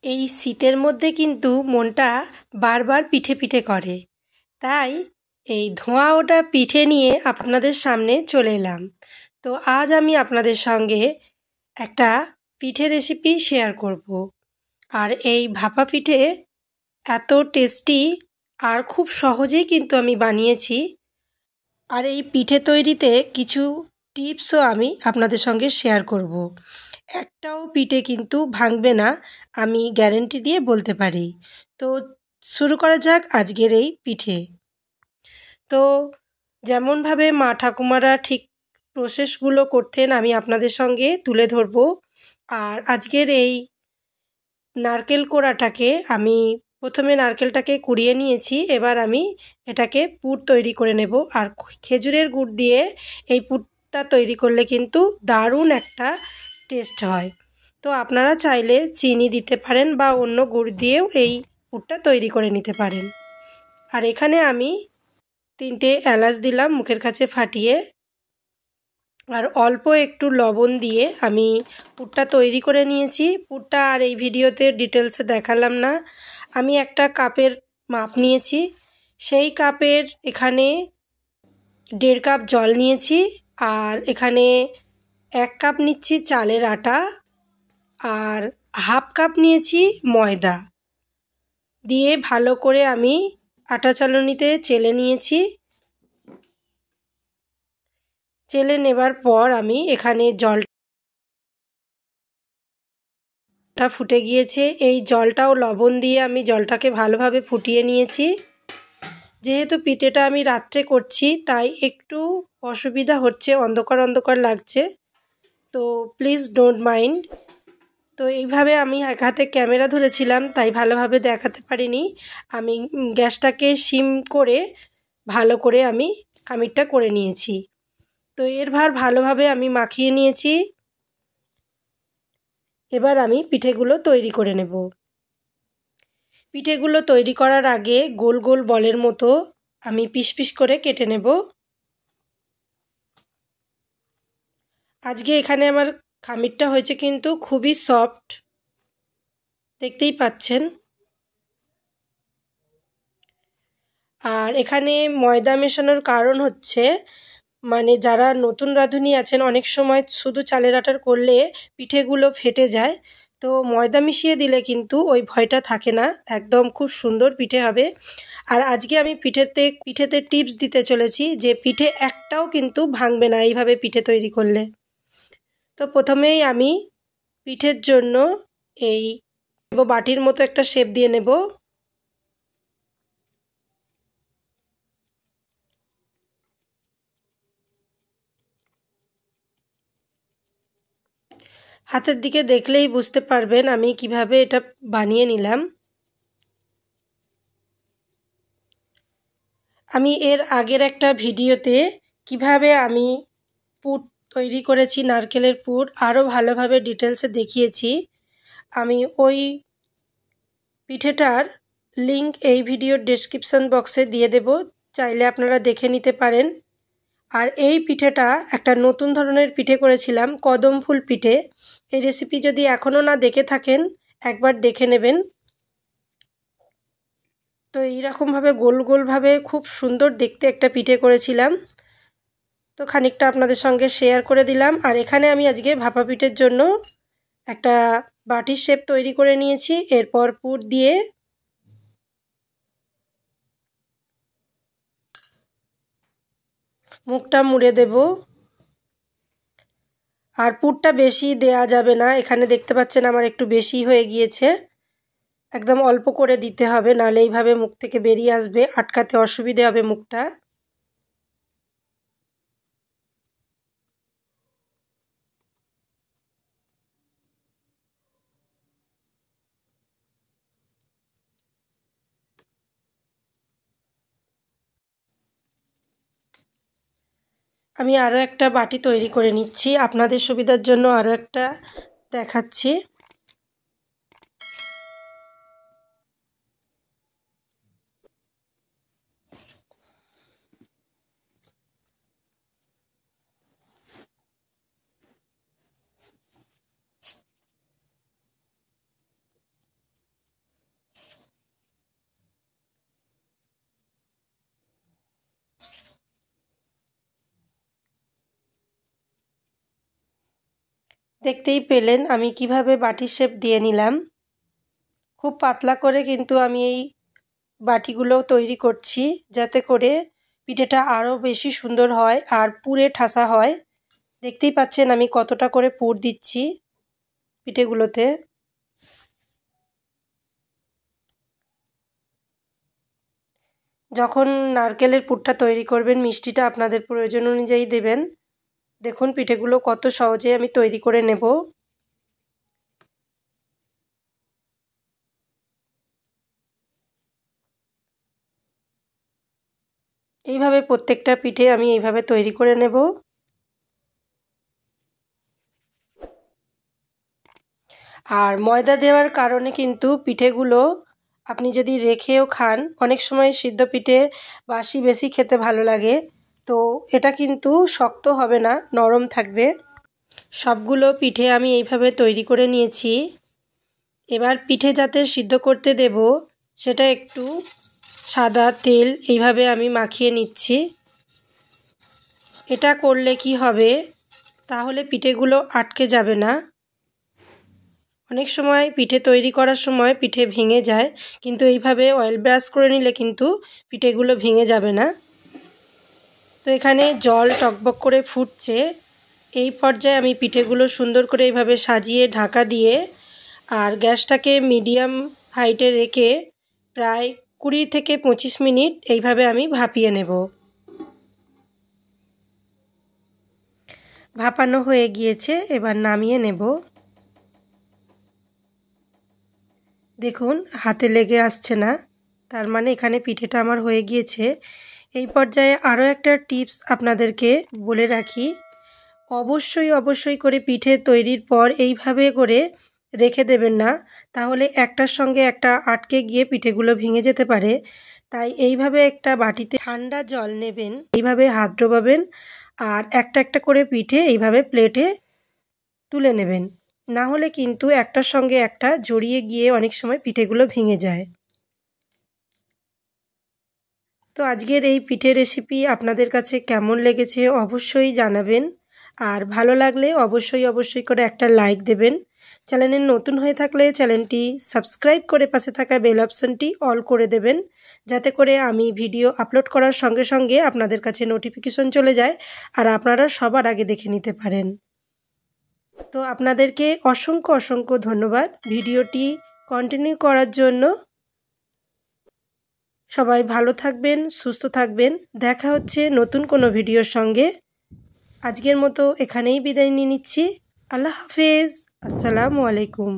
এই শীতের মধ্যে কিন্তু মনটা বারবার পিঠে পিঠে করে, তাই এই ধোঁয়া ওঠা পিঠে নিয়ে আপনাদের সামনে চলে এলাম। তো আজ আমি আপনাদের সঙ্গে একটা পিঠে রেসিপি শেয়ার করব। আর এই ভাপা পিঠে এত টেস্টি আর খুব সহজেই কিন্তু আমি বানিয়েছি। আর এই পিঠে তৈরিতে কিছু টিপসও আমি আপনাদের সঙ্গে শেয়ার করব। একটাও পিঠে কিন্তু ভাঙবে না, আমি গ্যারেন্টি দিয়ে বলতে পারি। তো শুরু করা যাক আজকের এই পিঠে। তো যেমনভাবে মা ঠাকুমারা ঠিক প্রসেসগুলো করতেন আমি আপনাদের সঙ্গে তুলে ধরব। আর আজকের এই নারকেল কোড়াটাকে আমি প্রথমে নারকেলটাকে কুড়িয়ে নিয়েছি, এবার আমি এটাকে পুর তৈরি করে নেব। আর খেজুরের গুড় দিয়ে এই পুরটা তৈরি করলে কিন্তু দারুণ একটা টেস্ট হয়। তো আপনারা চাইলে চিনি দিতে পারেন বা অন্য গুড় দিয়েও এই পুরটা তৈরি করে নিতে পারেন। আর এখানে আমি 3টে এলাচ দিলাম মুখের কাছে ফাটিয়ে, আর অল্প একটু লবণ দিয়ে আমি পুরটা তৈরি করে নিয়েছি। পুরটা আর এই ভিডিওতে ডিটেলসে দেখালাম না। আমি একটা কাপের মাপ নিয়েছি, সেই কাপের এখানে 1.5 কাপ জল নিয়েছি। আর এখানে 1 কাপ নিচ্ছি চালের আটা, আর 1/2 কাপ নিয়েছি ময়দা দিয়ে ভালো করে আমি আটা চালনিতে চেলে নিয়েছি। চেলে নেবার পর আমি এখানে জলটা ফুটে গিয়েছে, এই জলটাও লবণ দিয়ে আমি জলটাকে ভালোভাবে ফুটিয়ে নিয়েছি। যেহেতু পিঠেটা আমি রাত্রে করছি তাই একটু অসুবিধা হচ্ছে, অন্ধকার অন্ধকার লাগছে, তো প্লিজ ডোন্ট মাইন্ড। তো এইভাবে আমি এক হাতে ক্যামেরা ধরেছিলাম তাই ভালোভাবে দেখাতে পারিনি। আমি গ্যাসটাকে সিম করে ভালো করে আমি খামিরটা করে নিয়েছি। তো ভালোভাবে আমি মাখিয়ে নিয়েছি। এবার আমি পিঠেগুলো তৈরি করে নেব। পিঠেগুলো তৈরি করার আগে গোল গোল বলের মতো আমি পিস পিস করে কেটে নেব। আজকে এখানে আমার খামিরটা হয়েছে কিন্তু খুবই সফট, দেখতেই পাচ্ছেন। আর এখানে ময়দা মেশানোর কারণ হচ্ছে, মানে যারা নতুন রাঁধুনি আছেন অনেক সময় শুধু চালের আটার করলে পিঠেগুলো ফেটে যায়, তো ময়দা মিশিয়ে দিলে কিন্তু ওই ভয়টা থাকে না, একদম খুব সুন্দর পিঠে হবে। আর আজকে আমি পিঠেতে টিপস দিতে চলেছি যে পিঠে একটাও কিন্তু ভাঙবে না এইভাবে পিঠে তৈরি করলে। তো প্রথমেই আমি পিঠের জন্য এই বাটির মতো একটা শেপ দিয়ে নেব। হাতের দিকে দেখলেই বুঝতে পারবেন আমি কিভাবে এটা বানিয়ে নিলাম। আমি এর আগের একটা ভিডিওতে কিভাবে আমি পুর তৈরি করেছি, নারকেলের পুর, আরও ভালোভাবে ডিটেলসে দেখিয়েছি। আমি ওই পিঠেটার লিংক এই ভিডিওর ডেসক্রিপশন বক্সে দিয়ে দেব, চাইলে আপনারা দেখে নিতে পারেন। আর এই পিঠেটা একটা নতুন ধরনের পিঠে করেছিলাম, কদম ফুল পিঠে। এই রেসিপি যদি এখনও না দেখে থাকেন একবার দেখে নেবেন। তো এইরকমভাবে গোল গোলভাবে খুব সুন্দর দেখতে একটা পিঠে করেছিলাম, তো খানিকটা আপনাদের সঙ্গে শেয়ার করে দিলাম। আর এখানে আমি আজকে ভাপা পিঠের জন্য একটা বাটির শেপ তৈরি করে নিয়েছি। এরপর পুর দিয়ে মুখটা মুড়ে দেব। আর পুরটা বেশি দেয়া যাবে না, এখানে দেখতে পাচ্ছেন আমার একটু বেশি হয়ে গিয়েছে, একদম অল্প করে দিতে হবে, নাহলে এইভাবে মুখ থেকে বেরিয়ে আসবে, আটকাতে অসুবিধে হবে মুখটা। আমি আরও একটা বাটি তৈরি করে নিচ্ছি, আপনাদের সুবিধার জন্য আরও একটা দেখাচ্ছি। দেখতেই পেলেন আমি কিভাবে বাটির শেপ দিয়ে নিলাম। খুব পাতলা করে কিন্তু আমি এই বাটিগুলো তৈরি করছি, যাতে করে পিঠেটা আরও বেশি সুন্দর হয় আর পুরে ঠাসা হয়। দেখতেই পাচ্ছেন আমি কতটা করে পুর দিচ্ছি পিঠেগুলোতে। যখন নারকেলের পুরটা তৈরি করবেন, মিষ্টিটা আপনাদের প্রয়োজন অনুযায়ী দেবেন। দেখুন পিঠেগুলো কত সহজে আমি তৈরি করে নেব। এইভাবে প্রত্যেকটা পিঠে আমি এইভাবে তৈরি করে নেব। আর ময়দা দেওয়ার কারণে কিন্তু পিঠেগুলো আপনি যদি রেখেও খান, অনেক সময় সিদ্ধ পিঠে বাসি বেশি খেতে ভালো লাগে, তো এটা কিন্তু শক্ত হবে না, নরম থাকবে। সবগুলো পিঠে আমি এইভাবে তৈরি করে নিয়েছি। এবার পিঠে যাতে সিদ্ধ করতে দেব, সেটা একটু সাদা তেল এইভাবে আমি মাখিয়ে নিচ্ছি। এটা করলে কি হবে, তাহলে পিঠেগুলো আটকে যাবে না। অনেক সময় পিঠে তৈরি করার সময় পিঠে ভেঙে যায়, কিন্তু এইভাবে অয়েল ব্রাশ করে নিলে কিন্তু পিঠেগুলো ভেঙে যাবে না। তো এখানে জল টকবক করে ফুটছে। এই পর্যায়ে আমি পিঠেগুলো সুন্দর করে এইভাবে সাজিয়ে ঢাকা দিয়ে আর গ্যাসটাকে মিডিয়াম হাইটে রেখে প্রায় 20 থেকে 25 মিনিট এইভাবে আমি ভাপিয়ে নেব। ভাপানো হয়ে গিয়েছে, এবার নামিয়ে নেব। দেখুন হাতে লেগে আসছে না, তার মানে এখানে পিঠেটা আমার হয়ে গিয়েছে। এই পর্যায়ে আরও একটা টিপস আপনাদেরকে বলে রাখি, অবশ্যই করে পিঠে তৈরির পর এইভাবে করে রেখে দেবেন না, তাহলে একটার সঙ্গে একটা আটকে গিয়ে পিঠেগুলো ভেঙে যেতে পারে। তাই এইভাবে একটা বাটিতে ঠান্ডা জল নেবেন, এইভাবে হাত ডোবাবেন আর একটা করে পিঠে এইভাবে প্লেটে তুলে নেবেন। না হলে কিন্তু একটার সঙ্গে একটা জড়িয়ে গিয়ে অনেক সময় পিঠেগুলো ভেঙে যায়। তো আজকের এই পিঠে রেসিপি আপনাদের কাছে কেমন লেগেছে অবশ্যই জানাবেন। আর ভালো লাগলে অবশ্যই করে একটা লাইক দেবেন। চ্যানেলে নতুন হয়ে থাকলে চ্যানেলটি সাবস্ক্রাইব করে পাশে থাকা বেল অপশনটি অল করে দেবেন, যাতে করে আমি ভিডিও আপলোড করার সঙ্গে সঙ্গে আপনাদের কাছে নোটিফিকেশন চলে যায় আর আপনারা সবার আগে দেখে নিতে পারেন। তো আপনাদেরকে অসংখ্য ধন্যবাদ ভিডিওটি কন্টিনিউ করার জন্য। সবাই ভালো থাকবেন, সুস্থ থাকবেন। দেখা হচ্ছে নতুন কোনো ভিডিওর সঙ্গে। আজকের মতো এখানেই বিদায় নিয়ে নিচ্ছি। আল্লাহ হাফেজ। আসসালামু আলাইকুম।